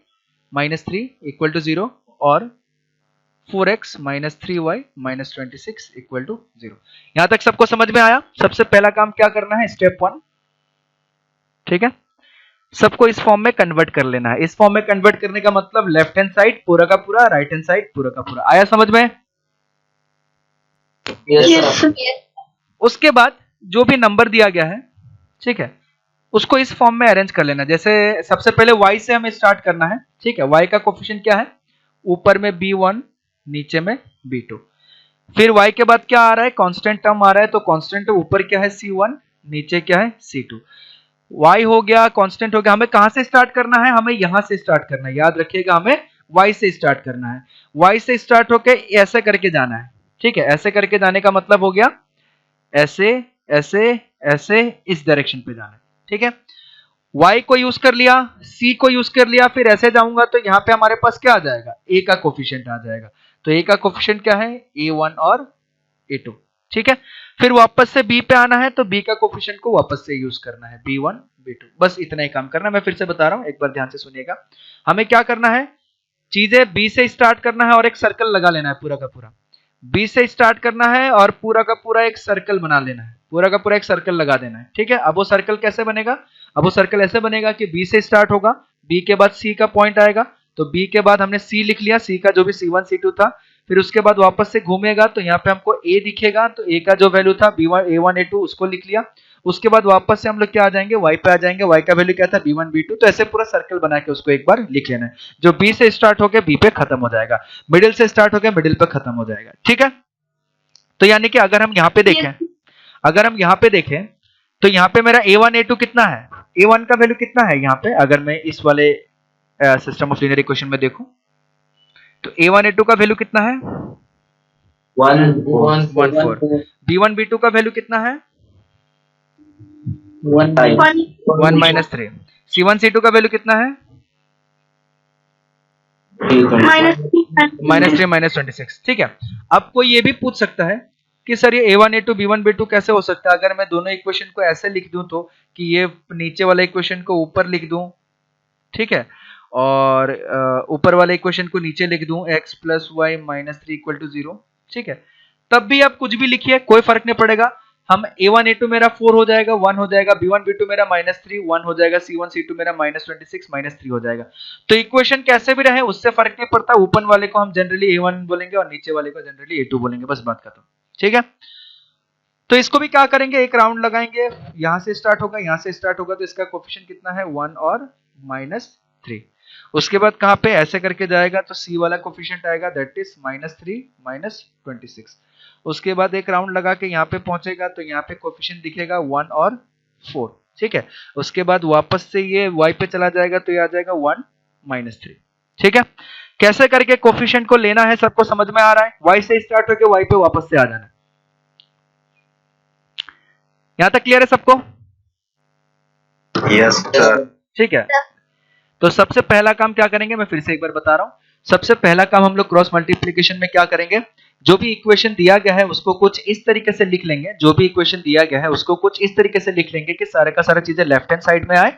minus 3 equal to 0 और 4x minus 3y minus 26 equal to 0। यहां तक सबको समझ में आया? सबसे पहला काम क्या करना है, स्टेप 1, ठीक है, सबको इस फॉर्म में कन्वर्ट कर लेना है। इस फॉर्म में कन्वर्ट करने का मतलब लेफ्ट हैंड साइड पूरा का पूरा, राइट हैंड साइड पूरा का पूरा। आया समझ में? यस। उसके बाद जो भी नंबर दिया गया है, ठीक है, उसको इस फॉर्म में अरेंज कर लेना। जैसे सबसे पहले y से हमें स्टार्ट करना है, ठीक है। y का कोफिशिएंट क्या है, ऊपर में b1 नीचे में b2। फिर y के बाद क्या आ रहा है, कांस्टेंट टर्म आ रहा है, तो कांस्टेंट ऊपर क्या है c1, नीचे क्या है c2। y हो गया, कांस्टेंट हो गया, हमें कहां से स्टार्ट करना है, हमें यहां से स्टार्ट करना है। याद रखिएगा, हमें y से स्टार्ट करना है। y से स्टार्ट होके ऐसे करके जाना है, ठीक है। ऐसे करके जाने का मतलब हो गया ऐसे ऐसे ऐसे इस डायरेक्शन पे जाना है, ठीक है। y को यूज कर लिया, c को यूज कर लिया, फिर ऐसे जाऊंगा तो यहाँ पे हमारे पास क्या आ जाएगा, a का कोफिशिएंट आ जाएगा। तो a का कोफिशिएंट क्या है, a1 और a2, ठीक है। फिर वापस से b पे आना है तो b का कोफिशिएंट को वापस से यूज करना है, b1 b2, बस इतना ही काम करना है। मैं फिर से बता रहा हूं, एक बार ध्यान से सुनिएगा। हमें क्या करना है, चीजें b से स्टार्ट करना है और एक सर्कल लगा लेना है पूरा का पूरा। b से स्टार्ट करना है और पूरा का पूरा एक सर्कल बना लेना है, पूरा का पूरा एक सर्कल लगा देना है, ठीक है। अब वो सर्कल कैसे बनेगा, अब वो सर्कल ऐसे बनेगा कि b से स्टार्ट होगा, b के बाद c का पॉइंट आएगा, तो b के बाद हमने c लिख लिया, c का जो भी c1 c2 था, फिर उसके बाद वापस से घूमेगा तो यहाँ पे हमको a दिखेगा, तो a का जो वैल्यू था b1 a1 a2 उसको लिख लिया। उसके बाद वापस से हम लोग क्या आ जाएंगे, y पे आ जाएंगे, y का वैल्यू क्या था b1 b2, तो ऐसे पूरा सर्कल बना के उसको एक बार लिख लेना है। जो b से स्टार्ट होकर b पे खत्म हो जाएगा, मिडिल से स्टार्ट होकर मिडिल पे खत्म हो जाएगा, ठीक है। तो यानी कि अगर हम यहाँ पे देखें, अगर हम यहाँ पे देखें तो यहाँ पे मेरा a1 a2 कितना है, a1 का वैल्यू कितना है यहाँ पे, अगर मैं इस वाले सिस्टम ऑफ लीनियर इक्वेशन में देखूं तो a1 a2 का वैल्यू कितना है 1 4, b1 b2 का वैल्यू कितना है 1 माइनस 3, c1 c2 का वैल्यू कितना है -3 -26, ठीक है। अब कोई ये भी पूछ सकता है कि सर ये a1 a2 b1 b2 कैसे हो सकता है, अगर मैं दोनों इक्वेशन को ऐसे लिख दूं तो, कि ये नीचे वाला इक्वेशन को ऊपर लिख दूं, ठीक है, और ऊपर वाले इक्वेशन को नीचे लिख दूं x + y - 3 = 0, ठीक है। तब भी आप कुछ भी लिखिए, कोई फर्क नहीं पड़ेगा। हम a1 a2 मेरा 4 हो जाएगा, 1 हो जाएगा, b1 b2 मेरा -3 1 हो जाएगा, c1 c2 मेरा -26 -3 हो जाएगा। तो इक्वेशन कैसे भी रहे उससे फर्क नहीं पड़ता, ऊपर वाले को हम जनरली a1 बोलेंगे और नीचे वाले को जनरली a2 बोलेंगे, बस बात खत्म, ठीक है। तो इसको भी क्या करेंगे, एक राउंड लगाएंगे, यहां से स्टार्ट होगा, यहां से स्टार्ट होगा, तो इसका कोफिशिएंट कितना है 1 और -3। उसके बाद कहां पे ऐसे करके जाएगा तो c वाला कोफिशिएंट आएगा, दैट इज -3 -26। उसके बाद एक राउंड लगा के यहाँ पे पहुंचेगा तो यहाँ पे कोफिशिएंट दिखेगा 1 और 4, ठीक है। उसके बाद वापस से ये y पे चला जाएगा तो ये आ जाएगा 1 -3, ठीक है। कैसे करके कोफिशिएंट को लेना है सबको समझ में आ रहा है, y से स्टार्ट होकर y पे वापस से आ जाना है। यहां तक क्लियर है सबको? Yes sir. ठीक है। तो सबसे पहला काम क्या करेंगे, मैं फिर से एक बार बता रहा हूं। सबसे पहला काम हम लोग क्रॉस मल्टीप्लिकेशन में क्या करेंगे, जो भी इक्वेशन दिया गया है उसको कुछ इस तरीके से लिख लेंगे, जो भी इक्वेशन दिया गया है उसको कुछ इस तरीके से लिख लेंगे कि सारे का सारा चीजें लेफ्ट हैंड साइड में आए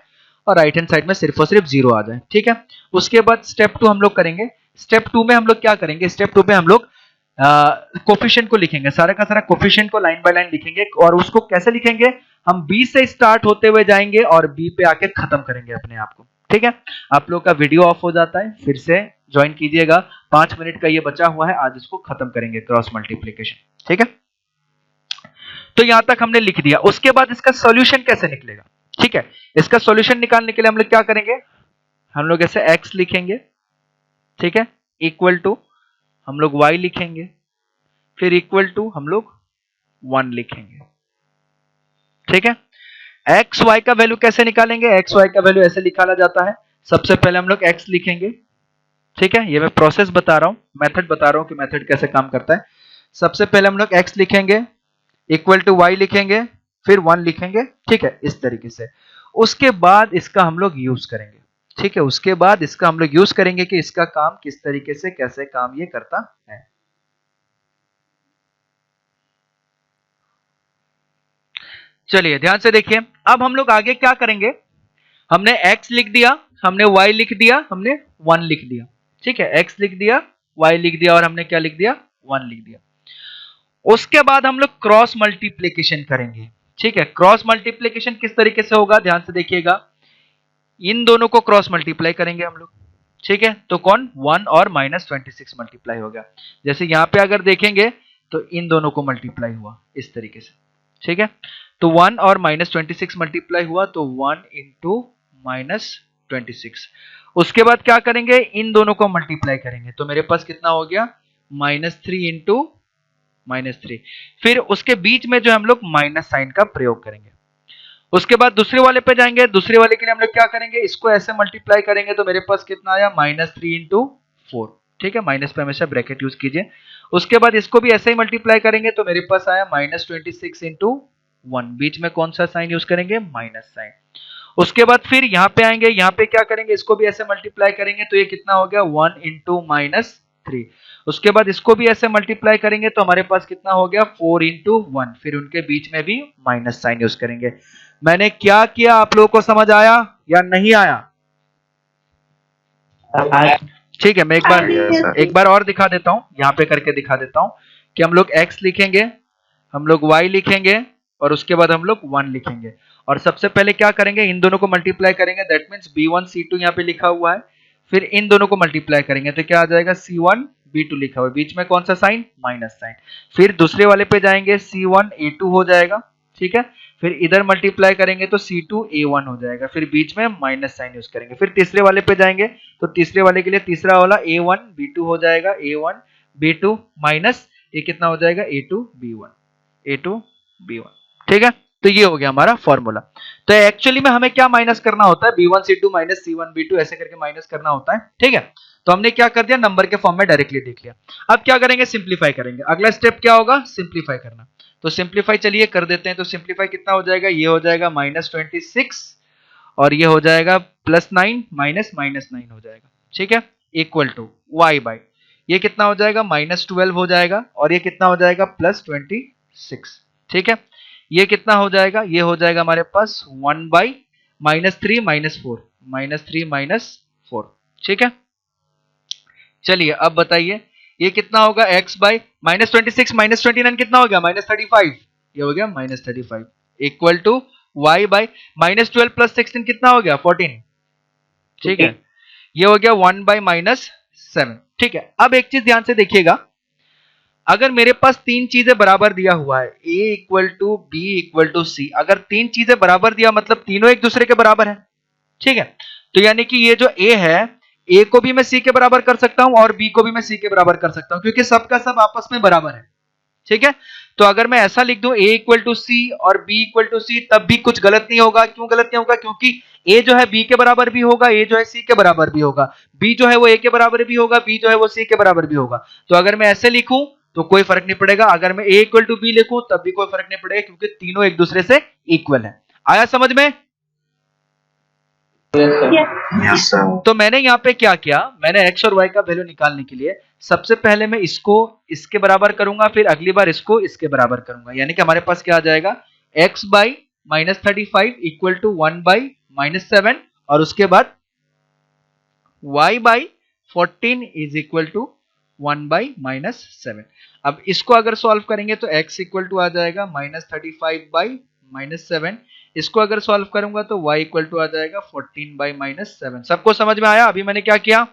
और राइट हैंड साइड में सिर्फ और सिर्फ 0 आ जाए, ठीक है। उसके बाद स्टेप 2 हम लोग करेंगे। स्टेप 2 में हम लोग क्या करेंगे, स्टेप 2 में हम लोग कोफिशिएंट को लिखेंगे, सारा का सारा कोफिशिएंट को लाइन बाय लाइन लिखेंगे, और उसको कैसे लिखेंगे, हम b से स्टार्ट होते हुए जाएंगे और b पे आके खत्म करेंगे अपने आप को, ठीक है। आप लोग का वीडियो ऑफ हो जाता है, फिर से ज्वाइन कीजिएगा, 5 मिनट का ये बचा हुआ है, आज इसको खत्म करेंगे क्रॉस मल्टीप्लिकेशन, ठीक है। तो यहां तक हमने लिख दिया। उसके बाद इसका सॉल्यूशन कैसे निकलेगा, ठीक है। इसका सॉल्यूशन निकालने के लिए हम लोग क्या करेंगे, हम लोग ऐसे x लिखेंगे, ठीक है, इक्वल टू हम लोग y लिखेंगे, फिर इक्वल टू हम लोग 1 लिखेंगे, ठीक है। एक्स वाई का वैल्यू कैसे निकालेंगे, एक्स वाई का वैल्यू ऐसे निकाला जाता है, सबसे पहले हम लोग x लिखेंगे, ठीक है। ये मैं प्रोसेस बता रहा हूं, मेथड बता रहा हूं कि मेथड कैसे काम करता है। सबसे पहले हम लोग x लिखेंगे, इक्वल टू y लिखेंगे, फिर 1 लिखेंगे, ठीक है, इस तरीके से। उसके बाद इसका हम लोग यूज करेंगे, ठीक है। उसके बाद इसका हम लोग यूज करेंगे कि इसका काम किस तरीके से कैसे काम ये करता है। चलिए ध्यान से देखिए, अब हम लोग आगे क्या करेंगे, हमने x लिख दिया, हमने y लिख दिया, हमने 1 लिख दिया, ठीक है। x लिख दिया, y लिख दिया और हमने क्या लिख दिया, 1 लिख दिया। उसके बाद हम लोग क्रॉस मल्टीप्लिकेशन करेंगे, ठीक है। क्रॉस मल्टीप्लिकेशन किस तरीके से होगा, ध्यान से देखिएगा, इन दोनों को क्रॉस मल्टीप्लाई करेंगे हम लोग, ठीक है। तो कौन, 1 और -26 मल्टीप्लाई हो गया। जैसे यहां पे अगर देखेंगे तो इन दोनों को मल्टीप्लाई हुआ इस तरीके से, ठीक है। तो 1 और -26 मल्टीप्लाई हुआ तो 1 इंटू -26। उसके बाद क्या करेंगे, इन दोनों को मल्टीप्लाई करेंगे, तो मेरे पास कितना हो गया, -3 इंटू -3। फिर उसके बीच में जो हम लोग माइनस साइन का प्रयोग करेंगे। उसके बाद दूसरे वाले पे जाएंगे, दूसरे वाले के लिए हम लोग क्या करेंगे, इसको ऐसे मल्टीप्लाई करेंगे, तो मेरे पास कितना आया, -3 इंटू 4, ठीक है। माइनस पे हमेशा ब्रैकेट यूज कीजिए। उसके बाद इसको भी ऐसे ही मल्टीप्लाई करेंगे, तो मेरे पास आया -26 इंटू 1, बीच में कौन सा साइन यूज करेंगे, माइनस साइन। उसके बाद फिर यहाँ पे आएंगे, यहाँ पे क्या करेंगे, इसको भी ऐसे मल्टीप्लाई करेंगे तो ये कितना हो गया 1 इंटू -3। उसके बाद इसको भी ऐसे मल्टीप्लाई करेंगे तो हमारे पास कितना हो गया 4 इंटू 1। फिर उनके बीच में भी माइनस साइन यूज करेंगे। मैंने क्या किया आप लोगों को समझ आया या नहीं आया? ठीक है, मैं एक बार और दिखा देता हूं, यहाँ पे करके दिखा देता हूं कि हम लोग x लिखेंगे, हम लोग y लिखेंगे और उसके बाद हम लोग 1 लिखेंगे। और सबसे पहले क्या करेंगे, इन दोनों को मल्टीप्लाई करेंगे, दैट मीन्स b1 c2 यहाँ पे लिखा हुआ है। फिर इन दोनों को मल्टीप्लाई करेंगे तो क्या आ जाएगा c1 b2 लिखा हुआ है, बीच में कौन सा साइन, माइनस साइन। फिर दूसरे वाले पे जाएंगे c1 a2 हो जाएगा, ठीक है। फिर इधर मल्टीप्लाई करेंगे तो c2 a1 हो जाएगा, फिर बीच में माइनस साइन यूज करेंगे। फिर तीसरे वाले पे जाएंगे तो तीसरे वाले के लिए तीसरा वाला a1 b2 हो जाएगा, a1 b2 माइनस ये कितना हो जाएगा a2 b1, ठीक है। तो ये हो गया हमारा फॉर्मूला। तो एक्चुअली में हमें क्या माइनस करना होता है, b1 c2 minus c1 b2 ऐसे करके माइनस करना होता है, ठीक है। तो हमने क्या कर दिया, नंबर के फॉर्म में डायरेक्टली देख लिया। अब क्या करेंगे, सिंप्लीफाई करेंगे। अगला स्टेप क्या होगा, सिंप्लीफाई करना। तो सिंप्लीफाई चलिए कर देते हैं। तो सिंप्लीफाई कितना हो जाएगा, ये हो जाएगा -26 और ये हो जाएगा +9 माइनस -9 हो जाएगा, ठीक है, इक्वल टू y बाई ये कितना हो जाएगा -12 हो जाएगा और ये कितना हो जाएगा +26, ठीक है। ये कितना हो जाएगा, ये हो जाएगा हमारे पास 1 बाई -3 -4, ठीक है। चलिए अब बताइए ये कितना होगा, x बाई -26 -29 कितना हो गया -35, ये हो गया -35 इक्वल टू y बाई -12 + 16 कितना हो गया 14, ठीक है। ये हो गया 1 बाई -7, ठीक है। अब एक चीज ध्यान से देखिएगा, अगर मेरे पास तीन चीजें बराबर दिया हुआ है a equal to b equal to c, अगर तीन चीजें बराबर दिया मतलब तीनों एक दूसरे के बराबर है, ठीक है। तो यानी कि ये जो a है, a को भी मैं c के बराबर कर सकता हूं और b को भी मैं c के बराबर कर सकता हूं, क्योंकि सबका सब आपस में बराबर है, ठीक है। तो अगर मैं ऐसा लिख दूं a इक्वल टू c और b इक्वल टू c, तब भी कुछ गलत नहीं होगा। क्यों गलत नहीं होगा, क्योंकि a जो है b के बराबर भी होगा, a जो है c के बराबर भी होगा, b जो है वो a के बराबर भी होगा, b जो है वो c के बराबर भी होगा। तो अगर मैं ऐसे लिखूं तो कोई फर्क नहीं पड़ेगा, अगर मैं a इक्वल टू b लिखूं तब भी कोई फर्क नहीं पड़ेगा, क्योंकि तीनों एक दूसरे से इक्वल है। आया समझ में? Yes, sir. तो मैंने यहाँ पे क्या किया, मैंने x और y का वैल्यू निकालने के लिए सबसे पहले मैं इसको इसके बराबर करूंगा, फिर अगली बार इसको इसके बराबर करूंगा। यानी कि हमारे पास क्या आ जाएगा, x by -35 equal to 1 by -7 और उसके बाद y by 14 is equal to 1 by -7। अब इसको अगर सॉल्व करेंगे तो x इक्वल टू आ जाएगा -35 बाई -7, इसको अगर सॉल्व करूंगा तो y इक्वल टू आ जाएगा 14 बाई -7। सबको समझ में आया अभी मैंने क्या किया?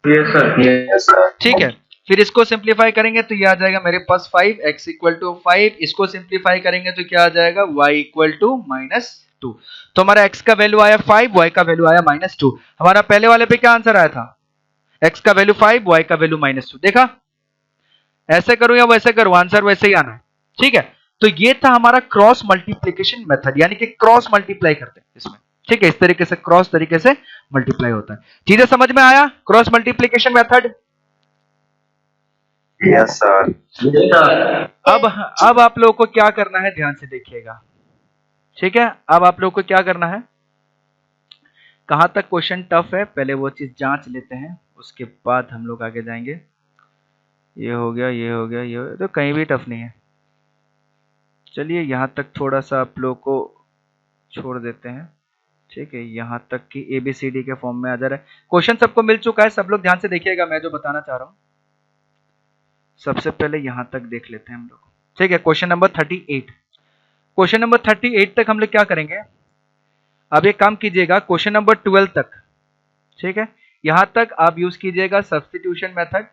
Yes, sir. ठीक है। फिर इसको सिंप्लीफाई करेंगे तो ये आ जाएगा मेरे पास 5, x इक्वल टू 5, इसको सिंप्लीफाई करेंगे तो क्या आ जाएगा y इक्वल टू -2। तो हमारा x का वैल्यू आया 5, y का वैल्यू आया -2। हमारा पहले वाले पे क्या आंसर आया था, x का वैल्यू 5, y का वैल्यू -2। देखा, ऐसे करूं या वैसे करूं, आंसर वैसे ही आना है, ठीक है। तो ये था हमारा क्रॉस मल्टीप्लिकेशन मेथड, यानी कि क्रॉस मल्टीप्लाई करते हैं इसमें, ठीक है। इस तरीके से क्रॉस तरीके से मल्टीप्लाई होता है। चीजें समझ में आया, cross multiplication method? Yes, sir. अब आप लोगों को क्या करना है, ध्यान से देखिएगा, ठीक है। अब आप लोगों को क्या करना है, कहां तक क्वेश्चन टफ है पहले वो चीज जांच लेते हैं, उसके बाद हम लोग आगे जाएंगे। ये हो गया, ये हो गया, ये हो गया, तो कहीं भी टफ नहीं है। चलिए यहाँ तक थोड़ा सा आप लोगों को छोड़ देते हैं, ठीक है। यहाँ तक कि ABCD के फॉर्म में आ जा रहा है। क्वेश्चन सबको मिल चुका है, सब लोग ध्यान से देखिएगा मैं जो बताना चाह रहा हूँ। सबसे पहले यहाँ तक देख लेते हैं हम लोग, ठीक है। क्वेश्चन नंबर 38, क्वेश्चन नंबर 38 तक हम लोग क्या करेंगे, अब एक काम कीजिएगा, क्वेश्चन नंबर 12 तक, ठीक है, यहाँ तक आप यूज कीजिएगा सब्स्टिट्यूशन मेथड।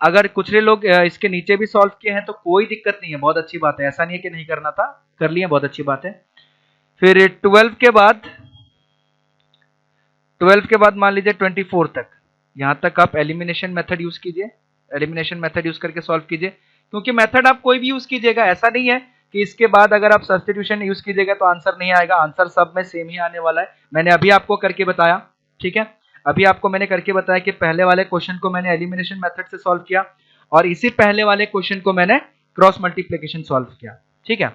अगर कुछ लोग इसके नीचे भी सॉल्व किए हैं तो कोई दिक्कत नहीं है, बहुत अच्छी बात है, ऐसा नहीं है कि नहीं करना था, कर लिए, बहुत अच्छी बात है। फिर 12 के बाद मान लीजिए 24 तक, यहां तक आप एलिमिनेशन मेथड यूज कीजिए, एलिमिनेशन मेथड यूज करके सॉल्व कीजिए, क्योंकि मेथड आप कोई भी यूज कीजिएगा, ऐसा नहीं है कि इसके बाद अगर आप सब्स्टिट्यूशन यूज कीजिएगा तो आंसर नहीं आएगा, आंसर सब में सेम ही आने वाला है। मैंने अभी आपको करके बताया, ठीक है, अभी आपको मैंने करके बताया कि पहले वाले क्वेश्चन को मैंने एलिमिनेशन मेथड से सॉल्व किया और इसी पहले वाले क्वेश्चन को मैंने क्रॉस मल्टीप्लिकेशन सॉल्व किया, ठीक है।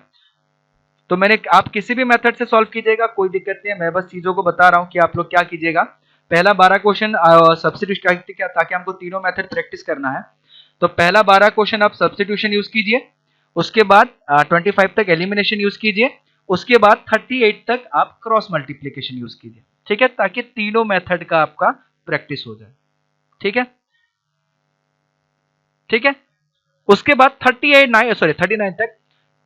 तो मैंने आप किसी भी मेथड से सॉल्व कीजिएगा, कोई दिक्कत नहीं है, मैं बस चीजों को बता रहा हूँ कि आप लोग क्या कीजिएगा। पहला 12 क्वेश्चन सब्स्टिट्यूशन, ताकि हमको तीनों मेथड प्रैक्टिस करना है, तो पहला 12 क्वेश्चन आप सब्स्टिट्यूशन यूज कीजिए, उसके बाद 25 तक एलिमिनेशन यूज कीजिए, उसके बाद 38 तक आप क्रॉस मल्टीप्लीकेशन यूज कीजिए, ठीक है, ताकि तीनों मेथड का आपका प्रैक्टिस हो जाए, ठीक है, ठीक है। उसके बाद 39 तक,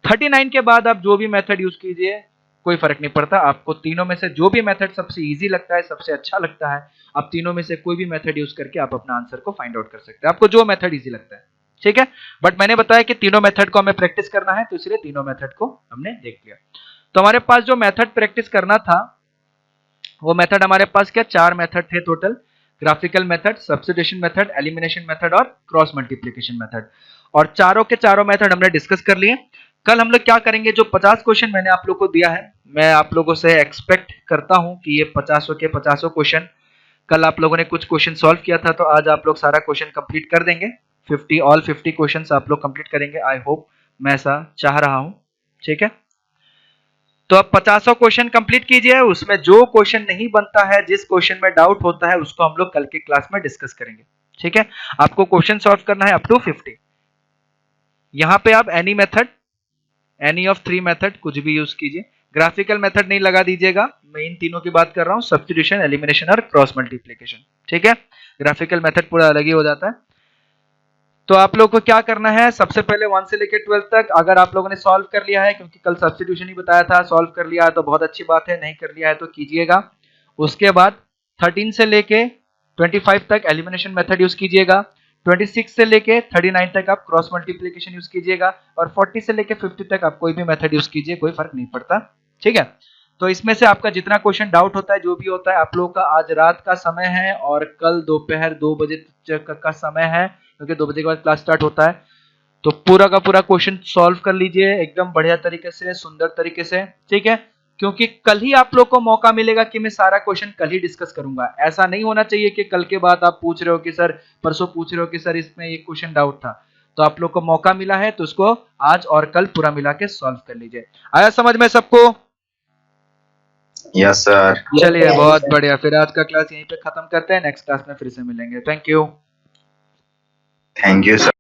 39 के बाद आप जो भी मेथड यूज कीजिए, कोई फर्क नहीं पड़ता, आपको तीनों में से जो भी मेथड सबसे इजी लगता है, सबसे अच्छा लगता है, आप तीनों में से कोई भी मेथड यूज करके आप अपना आंसर को फाइंड आउट कर सकते हैं, आपको जो मेथड इजी लगता है, ठीक है। बट मैंने बताया कि तीनों मेथड को हमें प्रैक्टिस करना है, तो इसलिए तीनों मेथड को हमने देख लिया। तो हमारे पास जो मेथड प्रैक्टिस करना था, वो मेथड हमारे पास क्या, 4 मेथड थे total, graphical method, substitution method, elimination method और क्रॉस मल्टीप्लिकेशन मेथड, और चारों के चारों मेथड हमने डिस्कस कर लिए। कल हम लोग क्या करेंगे, जो 50 क्वेश्चन मैंने आप लोगों को दिया है, मैं आप लोगों से एक्सपेक्ट करता हूं कि ये 50 के 50 क्वेश्चन, कल आप लोगों ने कुछ क्वेश्चन सॉल्व किया था, तो आज आप लोग सारा क्वेश्चन कंप्लीट कर देंगे, 50 क्वेश्चन आप लोग कंप्लीट करेंगे, आई होप, मैं ऐसा चाह रहा हूं, ठीक है। तो अब 50 क्वेश्चन कंप्लीट कीजिए, उसमें जो क्वेश्चन नहीं बनता है, जिस क्वेश्चन में डाउट होता है, उसको हम लोग कल के क्लास में डिस्कस करेंगे, ठीक है। आपको क्वेश्चन सॉल्व करना है अप टू 50। यहां पे आप any method, any of 3 method कुछ भी यूज कीजिए, ग्राफिकल मेथड नहीं लगा दीजिएगा, मैं इन तीनों की बात कर रहा हूं, सब्स्टिट्यूशन, एलिमिनेशन और क्रॉस मल्टीप्लिकेशन, ठीक है। ग्राफिकल मेथड पूरा अलग ही हो जाता है। तो आप लोग को क्या करना है, सबसे पहले 1 से लेकर 12 तक अगर आप लोगों ने सॉल्व कर लिया है, क्योंकि कल सब्स्टिट्यूशन ही बताया था, सॉल्व कर लिया है तो बहुत अच्छी बात है, नहीं कर लिया है तो कीजिएगा। उसके बाद 13 से लेके 25 तक एलिमिनेशन मेथड यूज कीजिएगा, 26 से लेके 39 तक आप क्रॉस मल्टीप्लिकेशन यूज कीजिएगा, और 40 से लेके 50 तक आप कोई भी मेथड यूज कीजिए, कोई फर्क नहीं पड़ता, ठीक है। तो इसमें से आपका जितना क्वेश्चन डाउट होता है, जो भी होता है, आप लोगों का आज रात का समय है और कल दोपहर 2 बजे का समय है, क्योंकि 2 बजे के बाद क्लास स्टार्ट होता है, तो पूरा का पूरा क्वेश्चन सॉल्व कर लीजिए एकदम बढ़िया तरीके से, सुंदर तरीके से, ठीक है। क्योंकि कल ही आप लोग को मौका मिलेगा कि मैं सारा क्वेश्चन कल ही डिस्कस करूंगा, ऐसा नहीं होना चाहिए कि कल के बाद आप पूछ रहे हो कि सर, परसों पूछ रहे हो कि सर इसमें एक क्वेश्चन डाउट था, तो आप लोग को मौका मिला है तो उसको आज और कल पूरा मिला के सॉल्व कर लीजिए। आया समझ में सबको? Yes sir. चलिए बहुत बढ़िया, फिर आज का क्लास यहीं पे खत्म करते हैं, नेक्स्ट क्लास में फिर से मिलेंगे, thank you. Thank you sir.